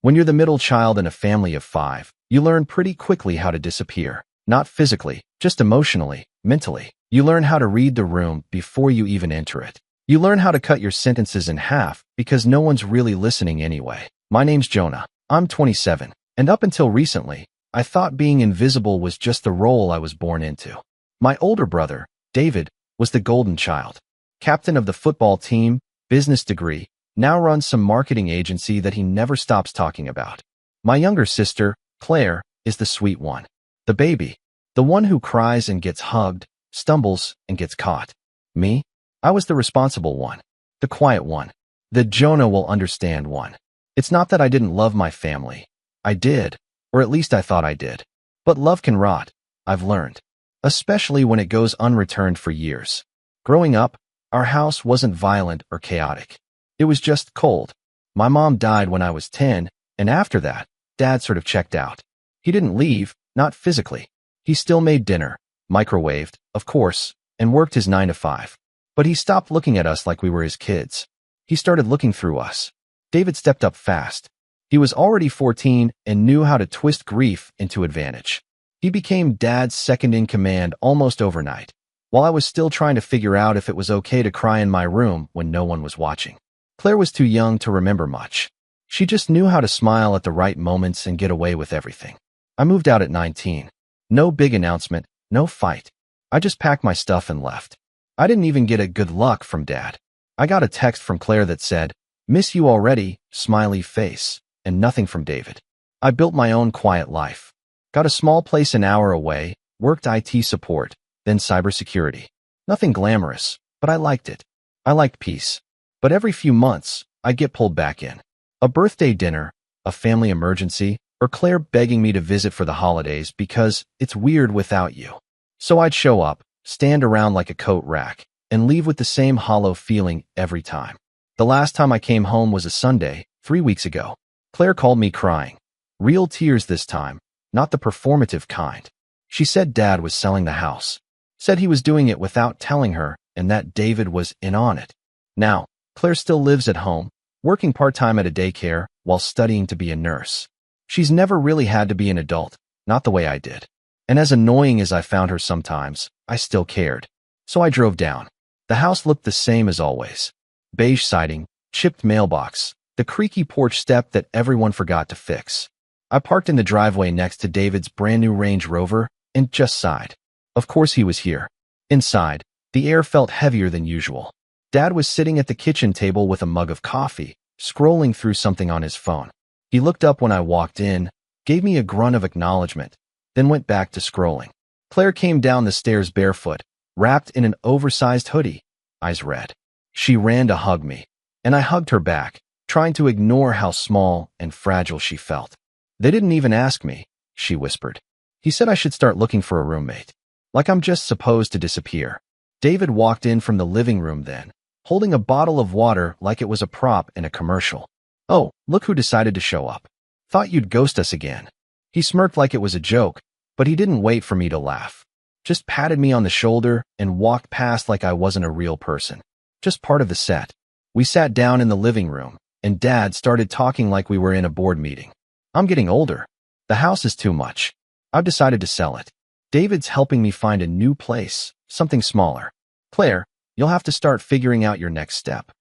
When you're the middle child in a family of 5, you learn pretty quickly how to disappear. Not physically, just emotionally, mentally. You learn how to read the room before you even enter it. You learn how to cut your sentences in half because no one's really listening anyway. My name's Jonah. I'm 27, and up until recently, I thought being invisible was just the role I was born into. My older brother, David, was the golden child. Captain of the football team, business degree, now runs some marketing agency that he never stops talking about. My younger sister, Claire, is the sweet one. The baby. The one who cries and gets hugged, stumbles and gets caught. Me? I was the responsible one. The quiet one. The Jonah will understand one. It's not that I didn't love my family. I did, or at least I thought I did. But love can rot, I've learned. Especially when it goes unreturned for years. Growing up, our house wasn't violent or chaotic. It was just cold. My mom died when I was 10, and after that, Dad sort of checked out. He didn't leave, not physically. He still made dinner, microwaved, of course, and worked his 9 to 5. But he stopped looking at us like we were his kids. He started looking through us. David stepped up fast. He was already 14 and knew how to twist grief into advantage. He became Dad's second-in-command almost overnight, while I was still trying to figure out if it was okay to cry in my room when no one was watching. Claire was too young to remember much. She just knew how to smile at the right moments and get away with everything. I moved out at 19. No big announcement, no fight. I just packed my stuff and left. I didn't even get a good luck from Dad. I got a text from Claire that said, "Miss you already," smiley face, and nothing from David. I built my own quiet life. Got a small place an hour away, worked IT support, then cybersecurity. Nothing glamorous, but I liked it. I liked peace. But every few months, I'd get pulled back in. A birthday dinner, a family emergency, or Claire begging me to visit for the holidays because it's weird without you. So I'd show up, stand around like a coat rack, and leave with the same hollow feeling every time. The last time I came home was a Sunday, 3 weeks ago. Claire called me crying. Real tears this time, not the performative kind. She said Dad was selling the house. Said he was doing it without telling her and that David was in on it. Now, Claire still lives at home, working part-time at a daycare while studying to be a nurse. She's never really had to be an adult, not the way I did. And as annoying as I found her sometimes, I still cared. So I drove down. The house looked the same as always. Beige siding, chipped mailbox, the creaky porch step that everyone forgot to fix. I parked in the driveway next to David's brand new Range Rover and just sighed. Of course he was here. Inside, the air felt heavier than usual. Dad was sitting at the kitchen table with a mug of coffee, scrolling through something on his phone. He looked up when I walked in, gave me a grunt of acknowledgement, then went back to scrolling. Claire came down the stairs barefoot, wrapped in an oversized hoodie, eyes red. She ran to hug me, and I hugged her back, trying to ignore how small and fragile she felt. "They didn't even ask me," she whispered. "He said I should start looking for a roommate. Like I'm just supposed to disappear." David walked in from the living room then, holding a bottle of water like it was a prop in a commercial. "Oh, look who decided to show up. Thought you'd ghost us again." He smirked like it was a joke, but he didn't wait for me to laugh. Just patted me on the shoulder and walked past like I wasn't a real person. Just part of the set. We sat down in the living room, and Dad started talking like we were in a board meeting. "I'm getting older. The house is too much. I've decided to sell it. David's helping me find a new place, something smaller. Claire, you'll have to start figuring out your next step."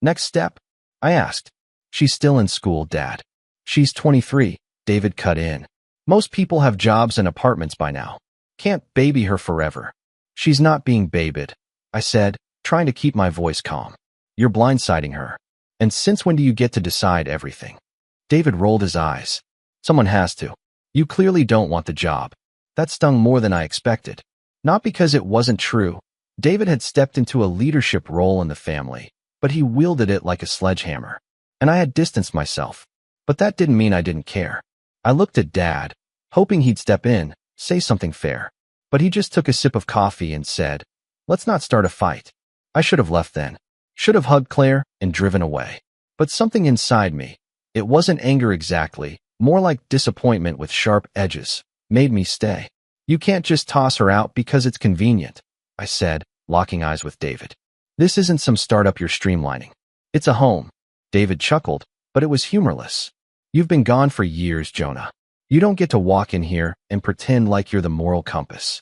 "Next step?" I asked. "She's still in school, Dad." "She's 23, David cut in. "Most people have jobs and apartments by now. Can't baby her forever." "She's not being babied," I said, trying to keep my voice calm. "You're blindsiding her. And since when do you get to decide everything?" David rolled his eyes. "Someone has to. You clearly don't want the job." That stung more than I expected. Not because it wasn't true. David had stepped into a leadership role in the family, but he wielded it like a sledgehammer. And I had distanced myself. But that didn't mean I didn't care. I looked at Dad, hoping he'd step in, say something fair. But he just took a sip of coffee and said, "Let's not start a fight." I should have left then. Should have hugged Claire and driven away. But something inside me, it wasn't anger exactly, more like disappointment with sharp edges, made me stay. "You can't just toss her out because it's convenient," I said, locking eyes with David. "This isn't some startup you're streamlining. It's a home." David chuckled, but it was humorless. You've been gone for years, Jonah. You don't get to walk in here and pretend like you're the moral compass.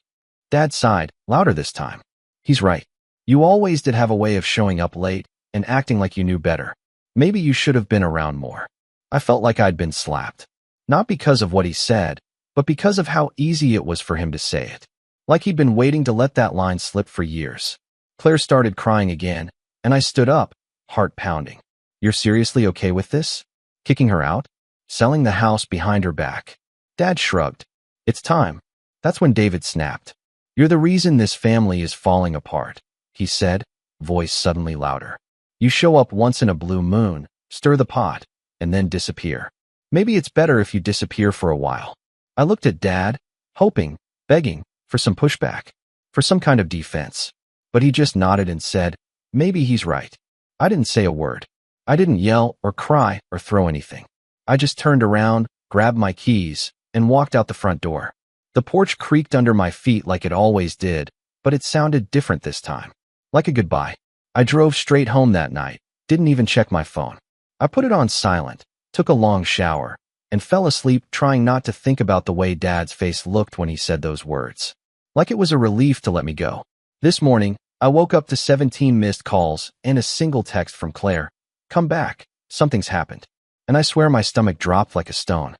Dad sighed, louder this time. He's right. You always did have a way of showing up late and acting like you knew better. Maybe you should have been around more. I felt like I'd been slapped. Not because of what he said, but because of how easy it was for him to say it. Like he'd been waiting to let that line slip for years. Claire started crying again, and I stood up, heart pounding. You're seriously okay with this? Kicking her out? Selling the house behind her back? Dad shrugged. It's time. That's when David snapped. You're the reason this family is falling apart, he said, voice suddenly louder. You show up once in a blue moon, stir the pot, and then disappear. Maybe it's better if you disappear for a while. I looked at Dad, hoping, begging, for some pushback, for some kind of defense. But he just nodded and said, maybe he's right. I didn't say a word. I didn't yell or cry or throw anything. I just turned around, grabbed my keys, and walked out the front door. The porch creaked under my feet like it always did, but it sounded different this time. Like a goodbye. I drove straight home that night, didn't even check my phone. I put it on silent, took a long shower, and fell asleep trying not to think about the way Dad's face looked when he said those words. Like it was a relief to let me go. This morning, I woke up to 17 missed calls and a single text from Claire. Come back, something's happened. And I swear my stomach dropped like a stone.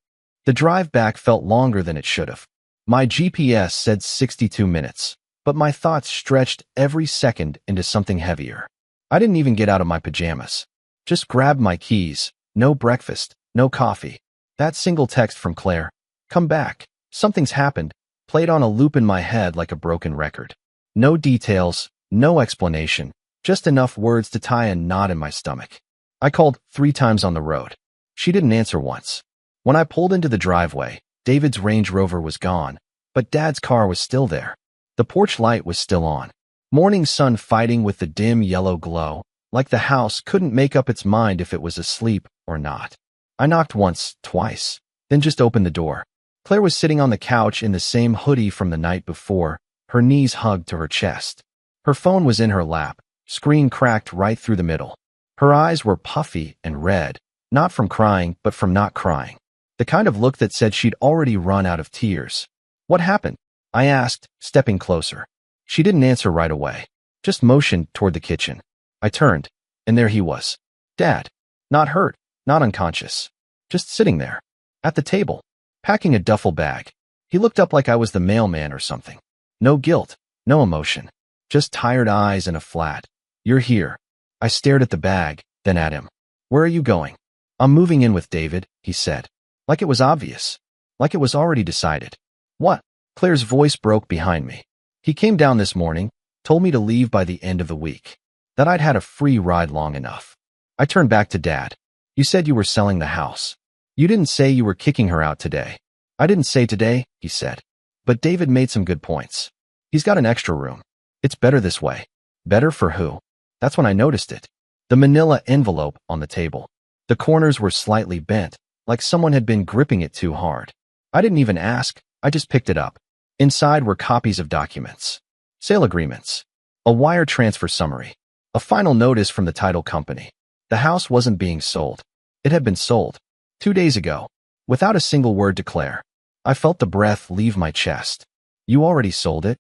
The drive back felt longer than it should have. My GPS said 62 minutes, but my thoughts stretched every second into something heavier. I didn't even get out of my pajamas. Just grabbed my keys, no breakfast, no coffee. That single text from Claire, come back, something's happened, played on a loop in my head like a broken record. No details, no explanation, just enough words to tie a knot in my stomach. I called 3 times on the road. She didn't answer once. When I pulled into the driveway, David's Range Rover was gone, but Dad's car was still there. The porch light was still on. Morning sun fighting with the dim yellow glow, like the house couldn't make up its mind if it was asleep or not. I knocked once, twice, then just opened the door. Claire was sitting on the couch in the same hoodie from the night before, her knees hugged to her chest. Her phone was in her lap, screen cracked right through the middle. Her eyes were puffy and red, not from crying, but from not crying. The kind of look that said she'd already run out of tears. What happened? I asked, stepping closer. She didn't answer right away, just motioned toward the kitchen. I turned, and there he was. Dad. Not hurt, not unconscious. Just sitting there. At the table. Packing a duffel bag. He looked up like I was the mailman or something. No guilt, no emotion. Just tired eyes and a flat. You're here. I stared at the bag, then at him. Where are you going? I'm moving in with David, he said. Like it was obvious. Like it was already decided. What? Claire's voice broke behind me. He came down this morning, told me to leave by the end of the week. That I'd had a free ride long enough. I turned back to Dad. You said you were selling the house. You didn't say you were kicking her out today. I didn't say today, he said. But David made some good points. He's got an extra room. It's better this way. Better for who? That's when I noticed it. The manila envelope on the table. The corners were slightly bent, like someone had been gripping it too hard. I didn't even ask, I just picked it up. Inside were copies of documents. Sale agreements. A wire transfer summary. A final notice from the title company. The house wasn't being sold. It had been sold. 2 days ago. Without a single word to Claire. I felt the breath leave my chest. You already sold it?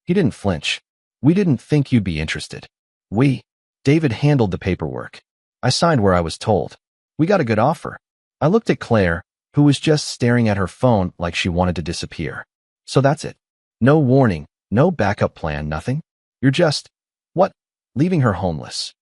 He didn't flinch. We didn't think you'd be interested. David handled the paperwork. I signed where I was told. We got a good offer. I looked at Claire, who was just staring at her phone like she wanted to disappear. So that's it. No warning, no backup plan, nothing? You're just, what? Leaving her homeless.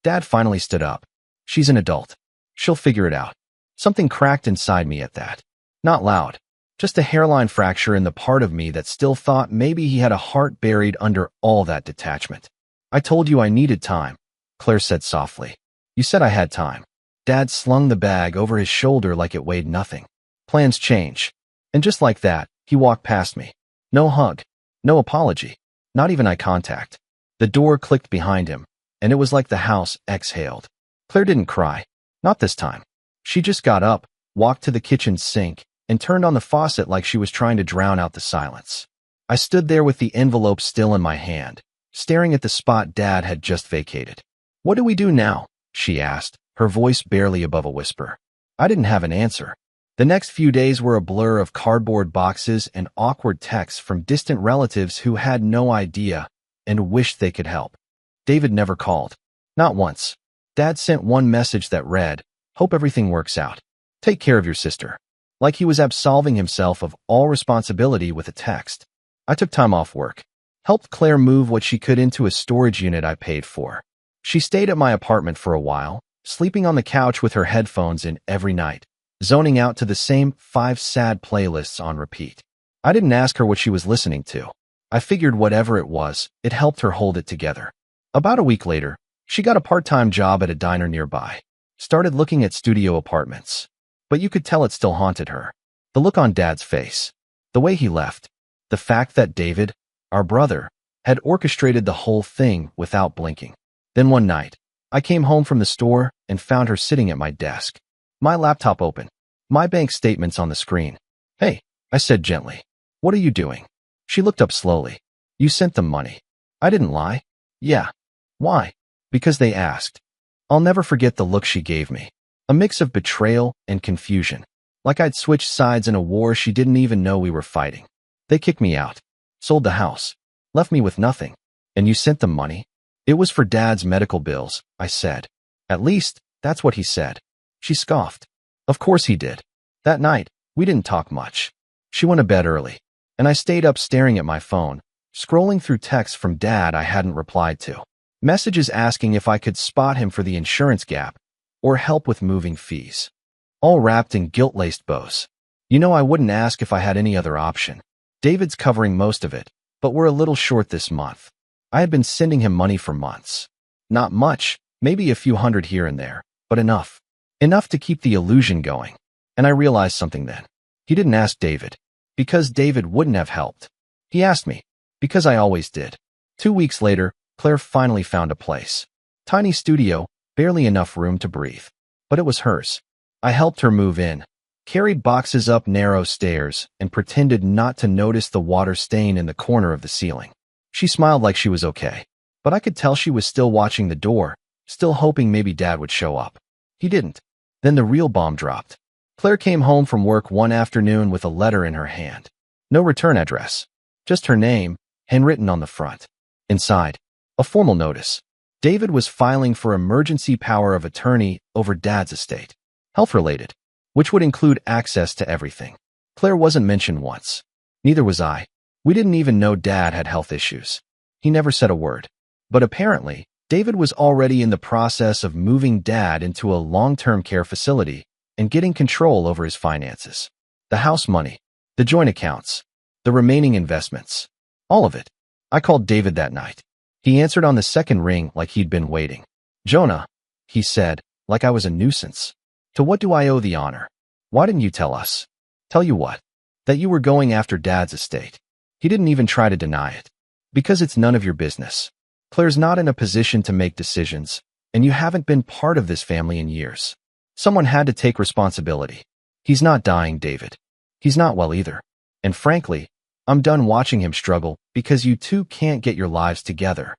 Dad finally stood up. She's an adult. She'll figure it out. Something cracked inside me at that. Not loud. Just a hairline fracture in the part of me that still thought maybe he had a heart buried under all that detachment. I told you I needed time, Claire said softly. You said I had time. Dad slung the bag over his shoulder like it weighed nothing. Plans change. And just like that, he walked past me. No hug. No apology. Not even eye contact. The door clicked behind him, and it was like the house exhaled. Claire didn't cry. Not this time. She just got up, walked to the kitchen sink, and turned on the faucet like she was trying to drown out the silence. I stood there with the envelope still in my hand, staring at the spot Dad had just vacated. What do we do now? She asked, her voice barely above a whisper. I didn't have an answer. The next few days were a blur of cardboard boxes and awkward texts from distant relatives who had no idea and wished they could help. David never called. Not once. Dad sent one message that read, "Hope everything works out. Take care of your sister." Like he was absolving himself of all responsibility with a text. I took time off work. Helped Claire move what she could into a storage unit I paid for. She stayed at my apartment for a while, sleeping on the couch with her headphones in every night, zoning out to the same 5 sad playlists on repeat. I didn't ask her what she was listening to. I figured whatever it was, it helped her hold it together. About a week later, she got a part-time job at a diner nearby. Started looking at studio apartments. But you could tell it still haunted her. The look on Dad's face. The way he left. The fact that David, our brother, had orchestrated the whole thing without blinking. Then one night, I came home from the store and found her sitting at my desk. My laptop open. My bank statements on the screen. "Hey," I said gently. "What are you doing?" She looked up slowly. "You sent them money." I didn't lie. "Yeah." "Why?" "Because they asked." I'll never forget the look she gave me. A mix of betrayal and confusion. Like I'd switched sides in a war she didn't even know we were fighting. "They kicked me out. Sold the house. Left me with nothing. And you sent them money?" "It was for Dad's medical bills," I said. "At least, that's what he said." She scoffed. "Of course he did." That night, we didn't talk much. She went to bed early, and I stayed up staring at my phone, scrolling through texts from Dad I hadn't replied to. Messages asking if I could spot him for the insurance gap or help with moving fees. All wrapped in guilt-laced bows. I wouldn't ask if I had any other option. David's covering most of it, but we're a little short this month. I had been sending him money for months. Not much, maybe a few hundred here and there, but enough. Enough to keep the illusion going. And I realized something then. He didn't ask David, because David wouldn't have helped. He asked me, because I always did. 2 weeks later, Claire finally found a place. Tiny studio, barely enough room to breathe. But it was hers. I helped her move in, carried boxes up narrow stairs, and pretended not to notice the water stain in the corner of the ceiling. She smiled like she was okay, but I could tell she was still watching the door, still hoping maybe Dad would show up. He didn't. Then the real bomb dropped. Claire came home from work one afternoon with a letter in her hand. No return address. Just her name, handwritten on the front. Inside, a formal notice. David was filing for emergency power of attorney over Dad's estate. Health-related, which would include access to everything. Claire wasn't mentioned once. Neither was I. We didn't even know Dad had health issues. He never said a word. But apparently, David was already in the process of moving Dad into a long-term care facility and getting control over his finances. The house money, the joint accounts, the remaining investments. All of it. I called David that night. He answered on the second ring like he'd been waiting. "Jonah," he said, like I was a nuisance. "To what do I owe the honor? Why didn't you tell us?" "Tell you what?" "That you were going after Dad's estate." He didn't even try to deny it. "Because it's none of your business. Claire's not in a position to make decisions, and you haven't been part of this family in years. Someone had to take responsibility. He's not dying, David. He's not well either. And frankly, I'm done watching him struggle because you two can't get your lives together."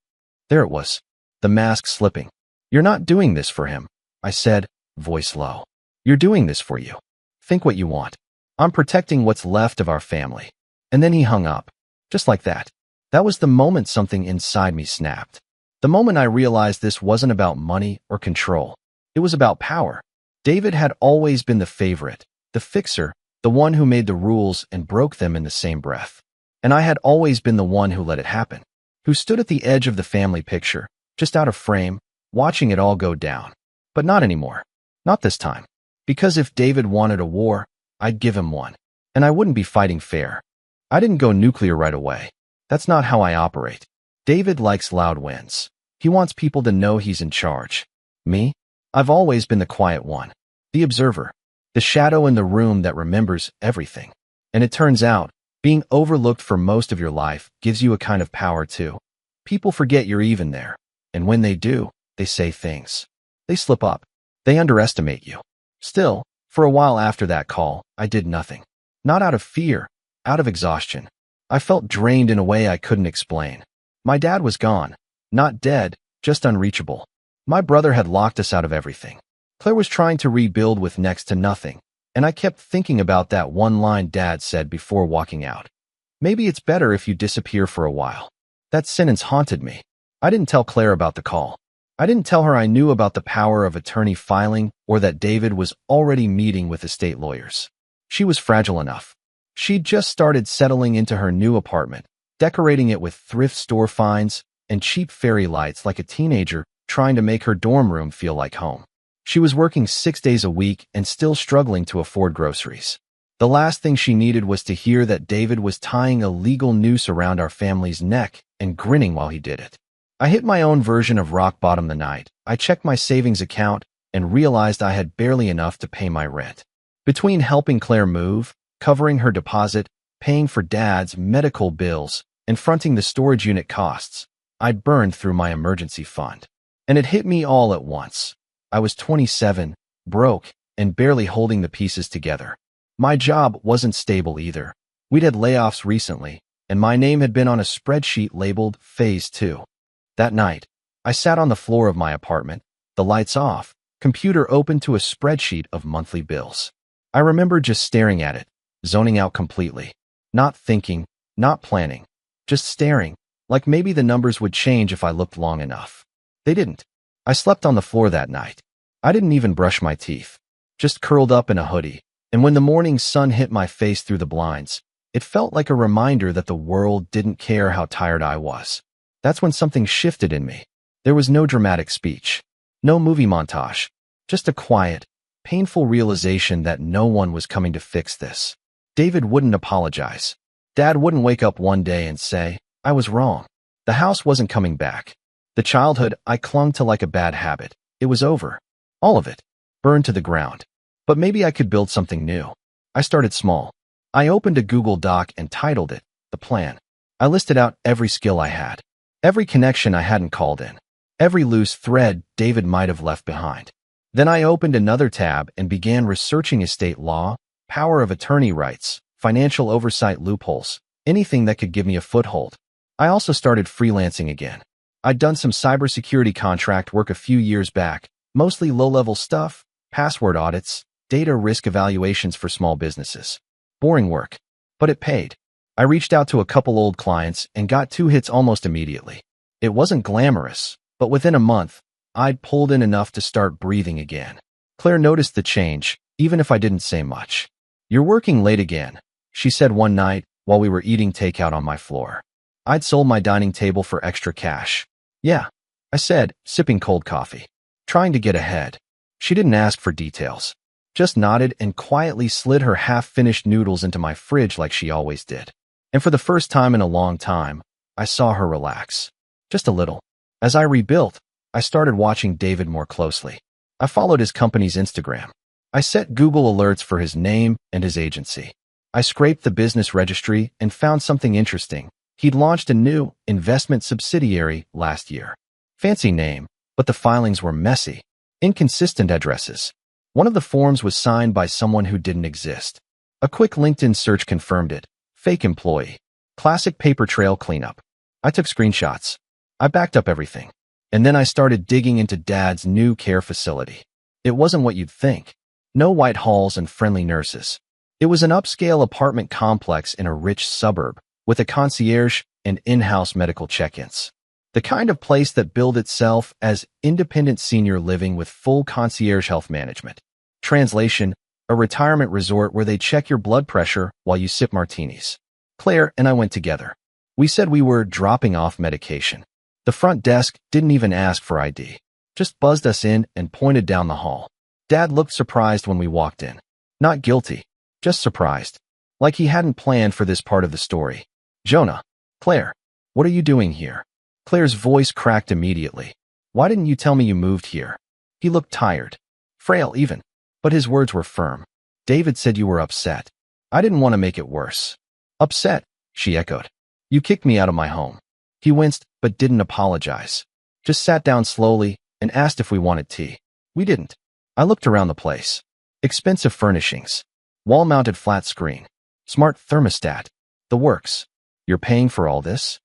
There it was, the mask slipping. "You're not doing this for him," I said, voice low. "You're doing this for you. Think what you want. I'm protecting what's left of our family." And then he hung up. Just like that. That was the moment something inside me snapped. The moment I realized this wasn't about money or control. It was about power. David had always been the favorite, the fixer, the one who made the rules and broke them in the same breath. And I had always been the one who let it happen, who stood at the edge of the family picture, just out of frame, watching it all go down. But not anymore. Not this time. Because if David wanted a war, I'd give him one. And I wouldn't be fighting fair. I didn't go nuclear right away. That's not how I operate. David likes loud wins. He wants people to know he's in charge. Me? I've always been the quiet one. The observer. The shadow in the room that remembers everything. And it turns out, being overlooked for most of your life gives you a kind of power too. People forget you're even there. And when they do, they say things. They slip up. They underestimate you. Still, for a while after that call, I did nothing. Not out of fear, out of exhaustion. I felt drained in a way I couldn't explain. My dad was gone. Not dead, just unreachable. My brother had locked us out of everything. Claire was trying to rebuild with next to nothing, and I kept thinking about that one line Dad said before walking out. Maybe it's better if you disappear for a while. That sentence haunted me. I didn't tell Claire about the call. I didn't tell her I knew about the power of attorney filing or that David was already meeting with estate lawyers. She was fragile enough. She'd just started settling into her new apartment, decorating it with thrift store finds and cheap fairy lights like a teenager trying to make her dorm room feel like home. She was working 6 days a week and still struggling to afford groceries. The last thing she needed was to hear that David was tying a legal noose around our family's neck and grinning while he did it. I hit my own version of rock bottom the night. I checked my savings account and realized I had barely enough to pay my rent. Between helping Claire move, covering her deposit, paying for Dad's medical bills, and fronting the storage unit costs, I'd burned through my emergency fund. And it hit me all at once. I was 27, broke, and barely holding the pieces together. My job wasn't stable either. We'd had layoffs recently, and my name had been on a spreadsheet labeled Phase 2. That night, I sat on the floor of my apartment, the lights off, computer open to a spreadsheet of monthly bills. I remember just staring at it, zoning out completely. Not thinking, not planning, just staring, like maybe the numbers would change if I looked long enough. They didn't. I slept on the floor that night. I didn't even brush my teeth, just curled up in a hoodie, and when the morning sun hit my face through the blinds, it felt like a reminder that the world didn't care how tired I was. That's when something shifted in me. There was no dramatic speech, no movie montage, just a quiet, painful realization that no one was coming to fix this. David wouldn't apologize. Dad wouldn't wake up one day and say, I was wrong. The house wasn't coming back. The childhood I clung to like a bad habit. It was over. All of it. Burned to the ground. But maybe I could build something new. I started small. I opened a Google Doc and titled it, The Plan. I listed out every skill I had. Every connection I hadn't called in. Every loose thread David might have left behind. Then I opened another tab and began researching estate law, power of attorney rights, financial oversight loopholes, anything that could give me a foothold. I also started freelancing again. I'd done some cybersecurity contract work a few years back, mostly low-level stuff, password audits, data risk evaluations for small businesses. Boring work, but it paid. I reached out to a couple old clients and got 2 hits almost immediately. It wasn't glamorous, but within a month, I'd pulled in enough to start breathing again. Claire noticed the change, even if I didn't say much. You're working late again, she said one night while we were eating takeout on my floor. I'd sold my dining table for extra cash. Yeah, I said, sipping cold coffee, trying to get ahead. She didn't ask for details, just nodded and quietly slid her half-finished noodles into my fridge like she always did. And for the first time in a long time, I saw her relax. Just a little. As I rebuilt, I started watching David more closely. I followed his company's Instagram. I set Google alerts for his name and his agency. I scraped the business registry and found something interesting. He'd launched a new investment subsidiary last year. Fancy name, but the filings were messy. Inconsistent addresses. One of the forms was signed by someone who didn't exist. A quick LinkedIn search confirmed it. Fake employee. Classic paper trail cleanup. I took screenshots. I backed up everything. And then I started digging into Dad's new care facility. It wasn't what you'd think. No white halls and friendly nurses. It was an upscale apartment complex in a rich suburb, with a concierge and in-house medical check-ins. The kind of place that billed itself as independent senior living with full concierge health management. Translation, a retirement resort where they check your blood pressure while you sip martinis. Claire and I went together. We said we were dropping off medication. The front desk didn't even ask for ID, just buzzed us in and pointed down the hall. Dad looked surprised when we walked in. Not guilty, just surprised. Like he hadn't planned for this part of the story. Jonah, Claire, what are you doing here? Claire's voice cracked immediately. Why didn't you tell me you moved here? He looked tired, frail even, but his words were firm. David said you were upset. I didn't want to make it worse. Upset, she echoed. You kicked me out of my home. He winced, but didn't apologize. Just sat down slowly and asked if we wanted tea. We didn't. I looked around the place. Expensive furnishings. Wall-mounted flat screen. Smart thermostat. The works. You're paying for all this?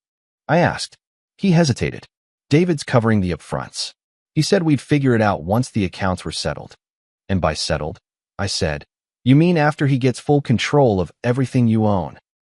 I asked. He hesitated. David's covering the upfronts. He said we'd figure it out once the accounts were settled. And by settled, I said, you mean after he gets full control of everything you own?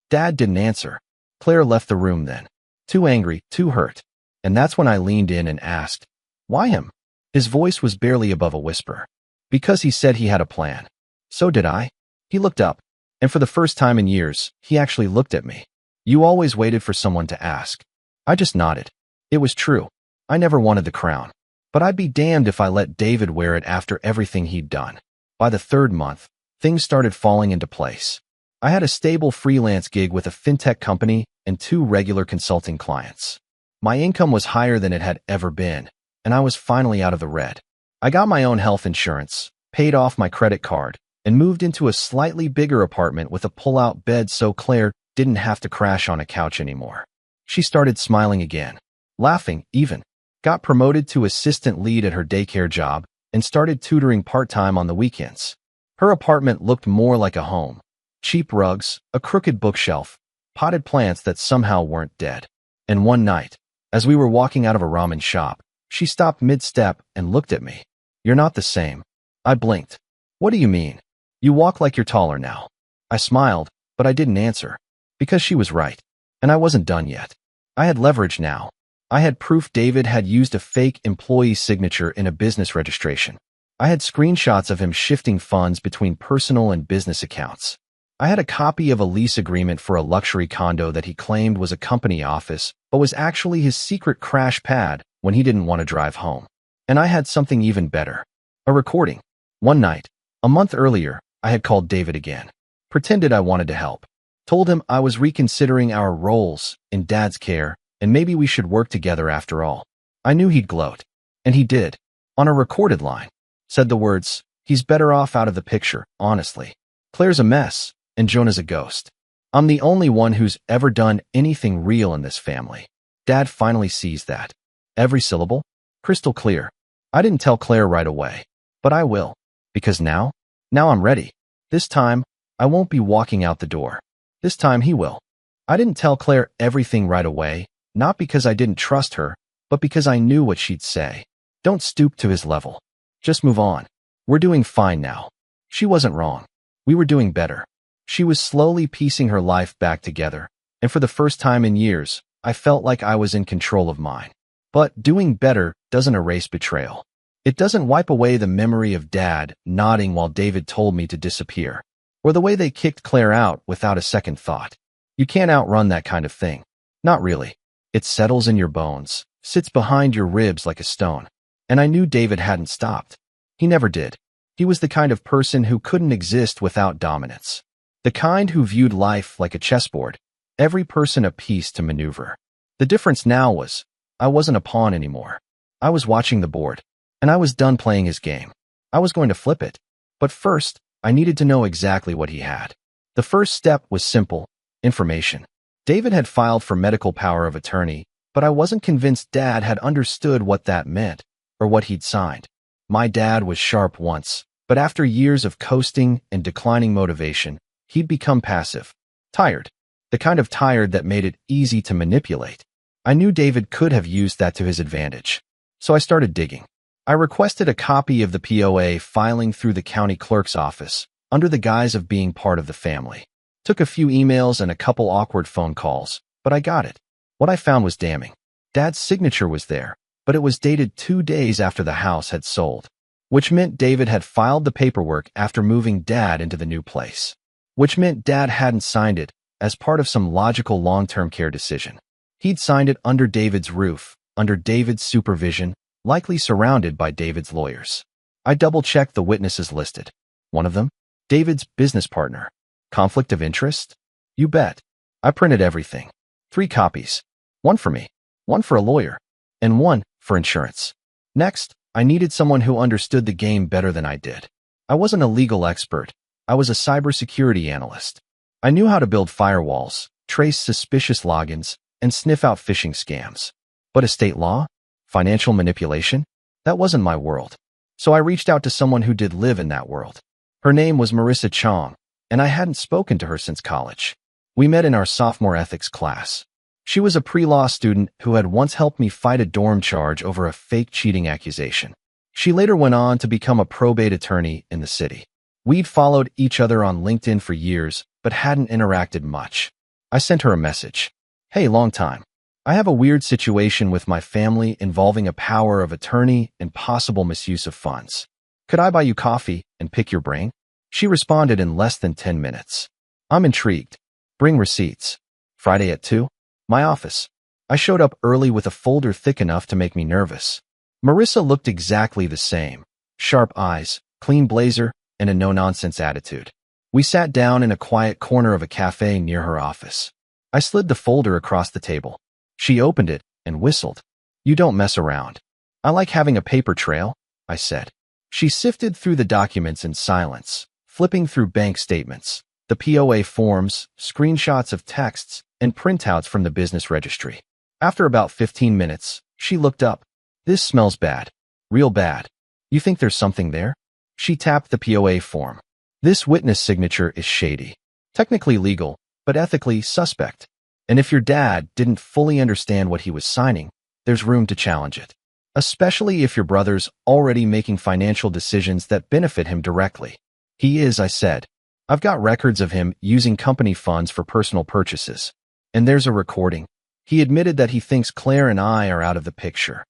Dad didn't answer. Claire left the room then. Too angry, too hurt. And that's when I leaned in and asked, why him? His voice was barely above a whisper. Because he said he had a plan. So did I. He looked up, and for the first time in years, he actually looked at me. You always waited for someone to ask. I just nodded. It was true. I never wanted the crown. But I'd be damned if I let David wear it after everything he'd done. By the third month, things started falling into place. I had a stable freelance gig with a fintech company and 2 regular consulting clients. My income was higher than it had ever been, and I was finally out of the red. I got my own health insurance, paid off my credit card, and moved into a slightly bigger apartment with a pull-out bed so Claire didn't have to crash on a couch anymore. She started smiling again, laughing even, got promoted to assistant lead at her daycare job, and started tutoring part-time on the weekends. Her apartment looked more like a home. Cheap rugs, a crooked bookshelf, potted plants that somehow weren't dead. And one night, as we were walking out of a ramen shop, she stopped mid-step and looked at me. You're not the same. I blinked. What do you mean? You walk like you're taller now. I smiled, but I didn't answer. Because she was right. And I wasn't done yet. I had leverage now. I had proof David had used a fake employee signature in a business registration. I had screenshots of him shifting funds between personal and business accounts. I had a copy of a lease agreement for a luxury condo that he claimed was a company office, but was actually his secret crash pad when he didn't want to drive home. And I had something even better. A recording. One night, a month earlier, I had called David again. Pretended I wanted to help. Told him I was reconsidering our roles in Dad's care, and maybe we should work together after all. I knew he'd gloat. And he did. On a recorded line. Said the words, he's better off out of the picture, honestly. Claire's a mess, and Jonah's a ghost. I'm the only one who's ever done anything real in this family. Dad finally sees that. Every syllable? Crystal clear. I didn't tell Claire right away. But I will. Because now I'm ready. This time, I won't be walking out the door. This time he will. I didn't tell Claire everything right away, not because I didn't trust her, but because I knew what she'd say. Don't stoop to his level. Just move on. We're doing fine now. She wasn't wrong. We were doing better. She was slowly piecing her life back together, and for the first time in years, I felt like I was in control of mine. But doing better doesn't erase betrayal. It doesn't wipe away the memory of Dad nodding while David told me to disappear, or the way they kicked Claire out without a second thought. You can't outrun that kind of thing. Not really. It settles in your bones, sits behind your ribs like a stone. And I knew David hadn't stopped. He never did. He was the kind of person who couldn't exist without dominance. The kind who viewed life like a chessboard, every person a piece to maneuver. The difference now was, I wasn't a pawn anymore. I was watching the board, and I was done playing his game. I was going to flip it. But first, I needed to know exactly what he had. The first step was simple: information. David had filed for medical power of attorney, but I wasn't convinced Dad had understood what that meant, or what he'd signed. My dad was sharp once, but after years of coasting and declining motivation, he'd become passive. Tired. The kind of tired that made it easy to manipulate. I knew David could have used that to his advantage. So I started digging. I requested a copy of the POA filing through the county clerk's office, under the guise of being part of the family. Took a few emails and a couple awkward phone calls, but I got it. What I found was damning. Dad's signature was there, but it was dated 2 days after the house had sold, which meant David had filed the paperwork after moving Dad into the new place, which meant Dad hadn't signed it as part of some logical long-term care decision. He'd signed it under David's roof, under David's supervision, likely surrounded by David's lawyers. I double-checked the witnesses listed. One of them? David's business partner. Conflict of interest? You bet. I printed everything. 3 copies. One for me, one for a lawyer, and one for insurance. Next, I needed someone who understood the game better than I did. I wasn't a legal expert. I was a cybersecurity analyst. I knew how to build firewalls, trace suspicious logins, and sniff out phishing scams. But estate law? Financial manipulation? That wasn't my world. So I reached out to someone who did live in that world. Her name was Marissa Chong, and I hadn't spoken to her since college. We met in our sophomore ethics class. She was a pre-law student who had once helped me fight a dorm charge over a fake cheating accusation. She later went on to become a probate attorney in the city. We'd followed each other on LinkedIn for years, but hadn't interacted much. I sent her a message. Hey, long time. I have a weird situation with my family involving a power of attorney and possible misuse of funds. Could I buy you coffee and pick your brain? She responded in less than 10 minutes. I'm intrigued. Bring receipts. Friday at 2? My office. I showed up early with a folder thick enough to make me nervous. Marissa looked exactly the same. Sharp eyes, clean blazer, and a no-nonsense attitude. We sat down in a quiet corner of a cafe near her office. I slid the folder across the table. She opened it and whistled. You don't mess around. I like having a paper trail, I said. She sifted through the documents in silence, flipping through bank statements, the POA forms, screenshots of texts, and printouts from the business registry. After about 15 minutes, she looked up. This smells bad. Real bad. You think there's something there? She tapped the POA form. This witness signature is shady. Technically legal, but ethically suspect. And if your dad didn't fully understand what he was signing, there's room to challenge it. Especially if your brother's already making financial decisions that benefit him directly. He is, I said. I've got records of him using company funds for personal purchases. And there's a recording. He admitted that he thinks Claire and I are out of the picture.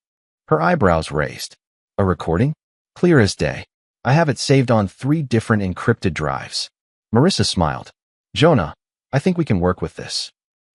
Her eyebrows raised. A recording? Clear as day. I have it saved on 3 different encrypted drives. Marissa smiled. Jonah, I think we can work with this.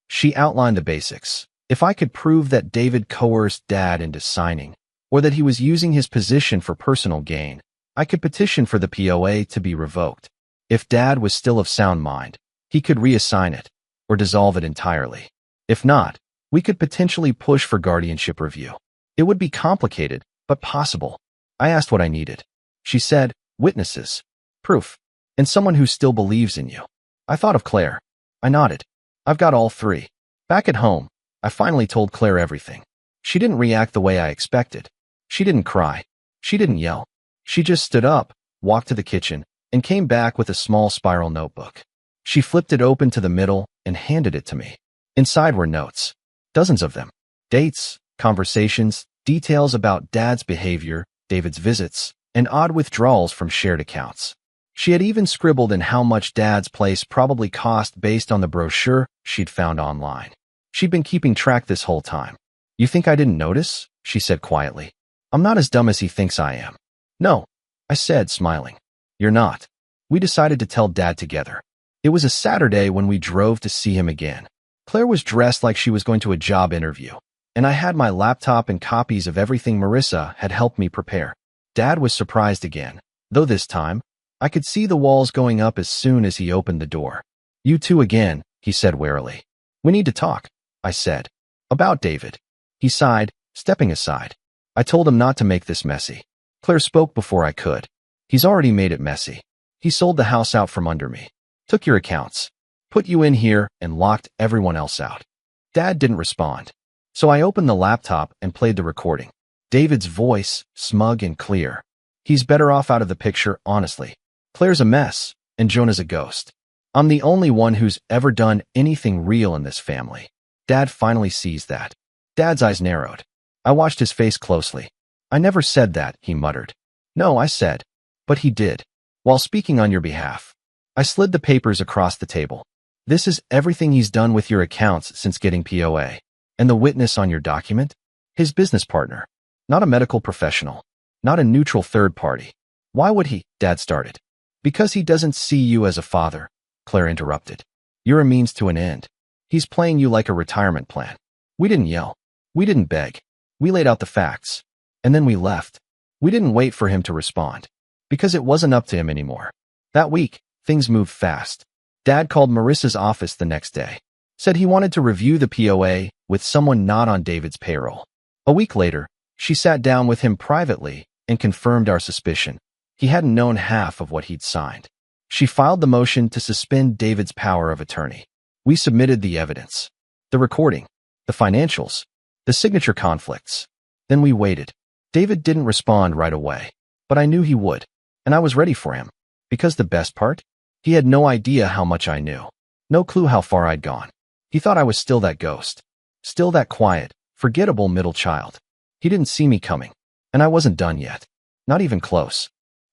She outlined the basics. If I could prove that David coerced Dad into signing, or that he was using his position for personal gain, I could petition for the POA to be revoked. If Dad was still of sound mind, he could reassign it, or dissolve it entirely. If not, we could potentially push for guardianship review. It would be complicated, but possible. I asked what I needed. She said, witnesses, proof, and someone who still believes in you. I thought of Claire. I nodded. I've got all 3. Back at home, I finally told Claire everything. She didn't react the way I expected. She didn't cry. She didn't yell. She just stood up, walked to the kitchen, and came back with a small spiral notebook. She flipped it open to the middle and handed it to me. Inside were notes. Dozens of them. Dates, conversations, details about Dad's behavior, David's visits, and odd withdrawals from shared accounts. She had even scribbled in how much Dad's place probably cost based on the brochure she'd found online. She'd been keeping track this whole time. You think I didn't notice? She said quietly. I'm not as dumb as he thinks I am. No, I said, smiling. You're not. We decided to tell Dad together. It was a Saturday when we drove to see him again. Claire was dressed like she was going to a job interview, and I had my laptop and copies of everything Marissa had helped me prepare. Dad was surprised again, though this time, I could see the walls going up as soon as he opened the door. You two again, he said warily. We need to talk, I said. About David. He sighed, stepping aside. I told him not to make this messy. Claire spoke before I could. He's already made it messy. He sold the house out from under me, took your accounts, put you in here, and locked everyone else out. Dad didn't respond. So I opened the laptop and played the recording. David's voice, smug and clear. He's better off out of the picture, honestly. Claire's a mess, and Jonah's a ghost. I'm the only one who's ever done anything real in this family. Dad finally sees that. Dad's eyes narrowed. I watched his face closely. I never said that, he muttered. No, I said. But he did. While speaking on your behalf. I slid the papers across the table. This is everything he's done with your accounts since getting POA. And the witness on your document? His business partner. Not a medical professional. Not a neutral third party. Why would he? Dad started. Because he doesn't see you as a father, Claire interrupted. You're a means to an end. He's playing you like a retirement plan. We didn't yell. We didn't beg. We laid out the facts. And then we left. We didn't wait for him to respond. Because it wasn't up to him anymore. That week, things moved fast. Dad called Marissa's office the next day. Said he wanted to review the POA with someone not on David's payroll. A week later, she sat down with him privately and confirmed our suspicion. He hadn't known half of what he'd signed. She filed the motion to suspend David's power of attorney. We submitted the evidence. The recording. The financials. The signature conflicts. Then we waited. David didn't respond right away. But I knew he would. And I was ready for him. Because the best part? He had no idea how much I knew. No clue how far I'd gone. He thought I was still that ghost. Still that quiet, forgettable middle child. He didn't see me coming. And I wasn't done yet. Not even close.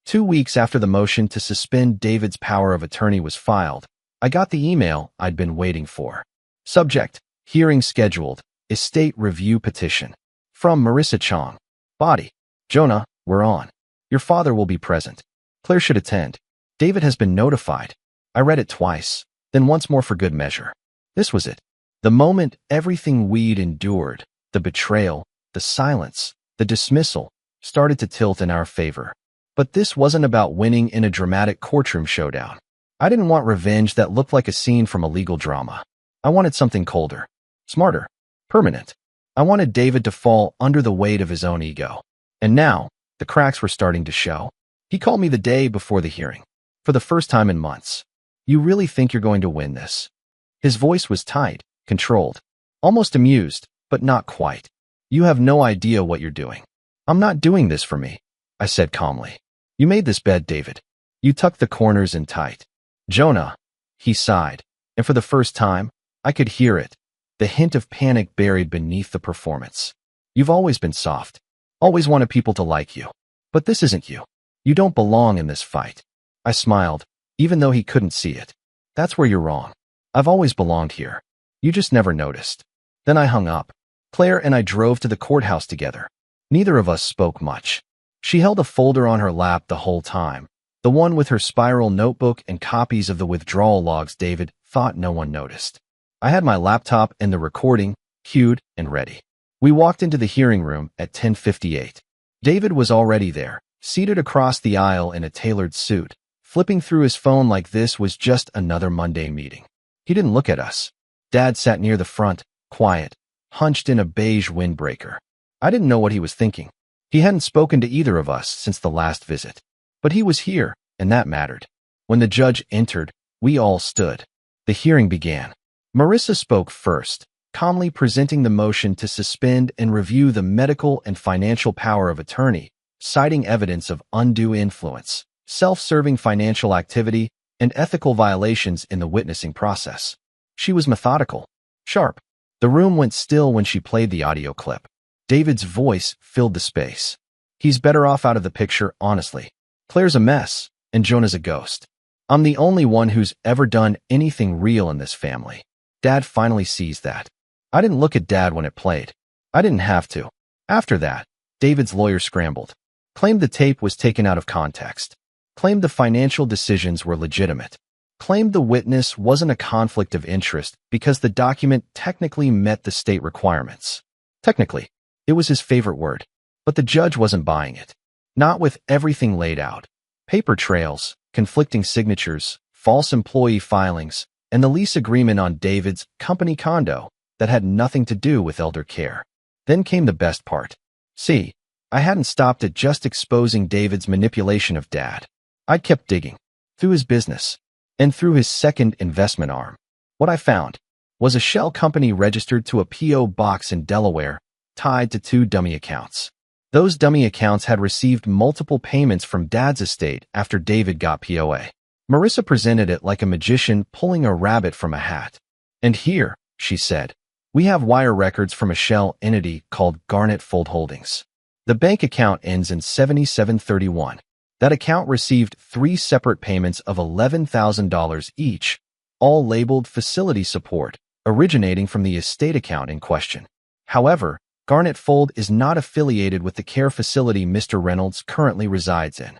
2 weeks after the motion to suspend David's power of attorney was filed, I got the email I'd been waiting for. Subject: hearing scheduled. Estate review petition. From Marissa Chong. Body: Jonah, we're on. Your father will be present. Claire should attend. David has been notified. I read it twice, then once more for good measure. This was it. The moment everything we'd endured, the betrayal, the silence, the dismissal, started to tilt in our favor. But this wasn't about winning in a dramatic courtroom showdown. I didn't want revenge that looked like a scene from a legal drama. I wanted something colder, smarter, permanent. I wanted David to fall under the weight of his own ego. And now, the cracks were starting to show. He called me the day before the hearing. For the first time in months. You really think you're going to win this? His voice was tight, controlled, almost amused, but not quite. You have no idea what you're doing. I'm not doing this for me, I said calmly. You made this bed, David. You tucked the corners in tight. Jonah, he sighed, and for the first time, I could hear it, the hint of panic buried beneath the performance. You've always been soft, always wanted people to like you. But this isn't you. You don't belong in this fight. I smiled, even though he couldn't see it. That's where you're wrong. I've always belonged here. You just never noticed. Then I hung up. Claire and I drove to the courthouse together. Neither of us spoke much. She held a folder on her lap the whole time, the one with her spiral notebook and copies of the withdrawal logs David thought no one noticed. I had my laptop and the recording, cued and ready. We walked into the hearing room at 10:58. David was already there, seated across the aisle in a tailored suit, flipping through his phone like this was just another Monday meeting. He didn't look at us. Dad sat near the front, quiet, hunched in a beige windbreaker. I didn't know what he was thinking. He hadn't spoken to either of us since the last visit. But he was here, and that mattered. When the judge entered, we all stood. The hearing began. Marissa spoke first, calmly presenting the motion to suspend and review the medical and financial power of attorney, citing evidence of undue influence, self-serving financial activity, and ethical violations in the witnessing process. She was methodical, sharp. The room went still when she played the audio clip. David's voice filled the space. He's better off out of the picture, honestly. Claire's a mess, and Jonah's a ghost. I'm the only one who's ever done anything real in this family. Dad finally sees that. I didn't look at Dad when it played. I didn't have to. After that, David's lawyer scrambled, claimed the tape was taken out of context, claimed the financial decisions were legitimate, claimed the witness wasn't a conflict of interest because the document technically met the state requirements. Technically, it was his favorite word, but the judge wasn't buying it. Not with everything laid out. Paper trails, conflicting signatures, false employee filings, and the lease agreement on David's company condo that had nothing to do with elder care. Then came the best part. See, I hadn't stopped at just exposing David's manipulation of Dad. I'd kept digging, through his business, and through his second investment arm. What I found was a shell company registered to a P.O. box in Delaware, tied to 2 dummy accounts. Those dummy accounts had received multiple payments from Dad's estate after David got POA. Marissa presented it like a magician pulling a rabbit from a hat. And here, she said, we have wire records from a shell entity called Garnet Fold Holdings. The bank account ends in 7731. That account received 3 separate payments of $11,000 each, all labeled facility support, originating from the estate account in question. However, Garnet Fold is not affiliated with the care facility Mr. Reynolds currently resides in.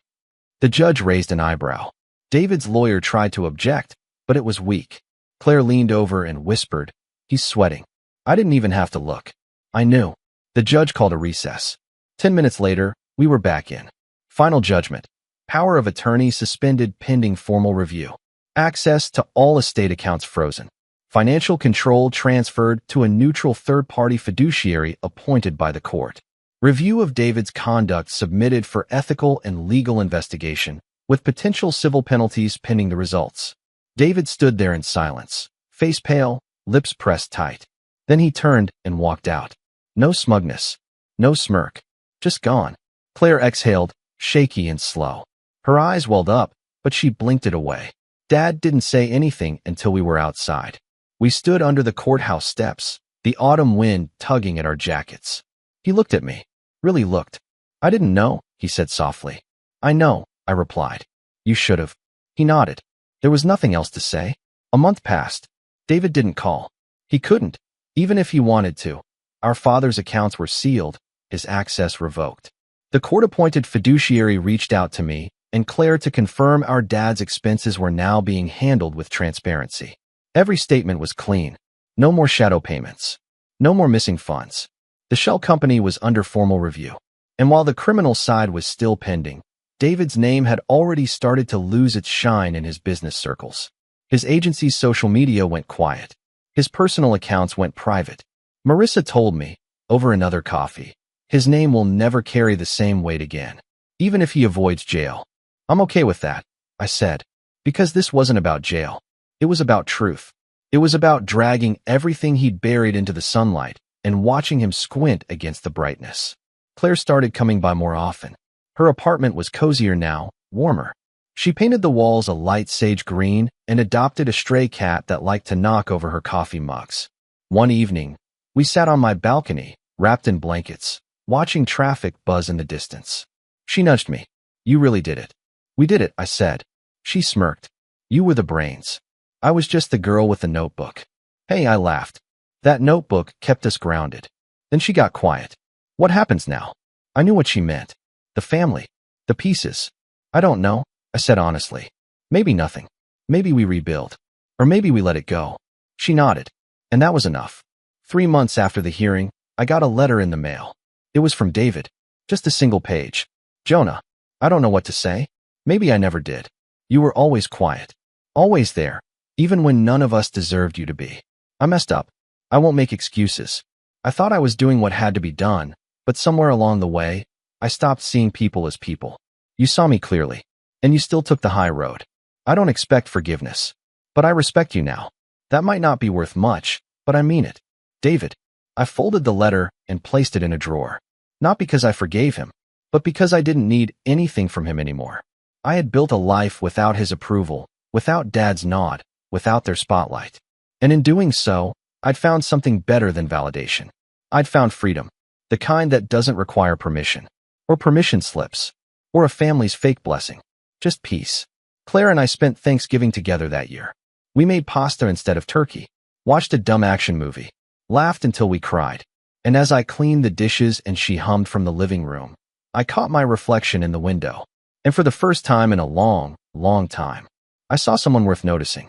The judge raised an eyebrow. David's lawyer tried to object, but it was weak. Claire leaned over and whispered, "He's sweating." I didn't even have to look. I knew. The judge called a recess. 10 minutes later, we were back in. Final judgment. Power of attorney suspended pending formal review. Access to all estate accounts frozen. Financial control transferred to a neutral third-party fiduciary appointed by the court. Review of David's conduct submitted for ethical and legal investigation, with potential civil penalties pending the results. David stood there in silence, face pale, lips pressed tight. Then he turned and walked out. No smugness, no smirk, just gone. Claire exhaled, shaky and slow. Her eyes welled up, but she blinked it away. Dad didn't say anything until we were outside. We stood under the courthouse steps, the autumn wind tugging at our jackets. He looked at me, really looked. I didn't know, he said softly. I know, I replied. You should have. He nodded. There was nothing else to say. A month passed. David didn't call. He couldn't, even if he wanted to. Our father's accounts were sealed, his access revoked. The court-appointed fiduciary reached out to me and Claire to confirm our dad's expenses were now being handled with transparency. Every statement was clean. No more shadow payments. No more missing funds. The shell company was under formal review. And while the criminal side was still pending, David's name had already started to lose its shine in his business circles. His agency's social media went quiet. His personal accounts went private. Marissa told me, over another coffee, his name will never carry the same weight again, even if he avoids jail. I'm okay with that, I said, because this wasn't about jail. It was about truth. It was about dragging everything he'd buried into the sunlight and watching him squint against the brightness. Claire started coming by more often. Her apartment was cozier now, warmer. She painted the walls a light sage green and adopted a stray cat that liked to knock over her coffee mugs. One evening, we sat on my balcony, wrapped in blankets, watching traffic buzz in the distance. She nudged me. You really did it. We did it, I said. She smirked. You were the brains. I was just the girl with the notebook. Hey, I laughed. That notebook kept us grounded. Then she got quiet. What happens now? I knew what she meant. The family. The pieces. I don't know, I said honestly. Maybe nothing. Maybe we rebuild. Or maybe we let it go. She nodded. And that was enough. 3 months after the hearing, I got a letter in the mail. It was from David. Just a single page. Jonah, I don't know what to say. Maybe I never did. You were always quiet. Always there, even when none of us deserved you to be. I messed up. I won't make excuses. I thought I was doing what had to be done, but somewhere along the way, I stopped seeing people as people. You saw me clearly, and you still took the high road. I don't expect forgiveness, but I respect you now. That might not be worth much, but I mean it. David. I folded the letter and placed it in a drawer. Not because I forgave him, but because I didn't need anything from him anymore. I had built a life without his approval, without Dad's nod, without their spotlight. And in doing so, I'd found something better than validation. I'd found freedom, the kind that doesn't require permission, or permission slips, or a family's fake blessing. Just peace. Claire and I spent Thanksgiving together that year. We made pasta instead of turkey, watched a dumb action movie, laughed until we cried. And as I cleaned the dishes and she hummed from the living room, I caught my reflection in the window. And for the first time in a long, long time, I saw someone worth noticing.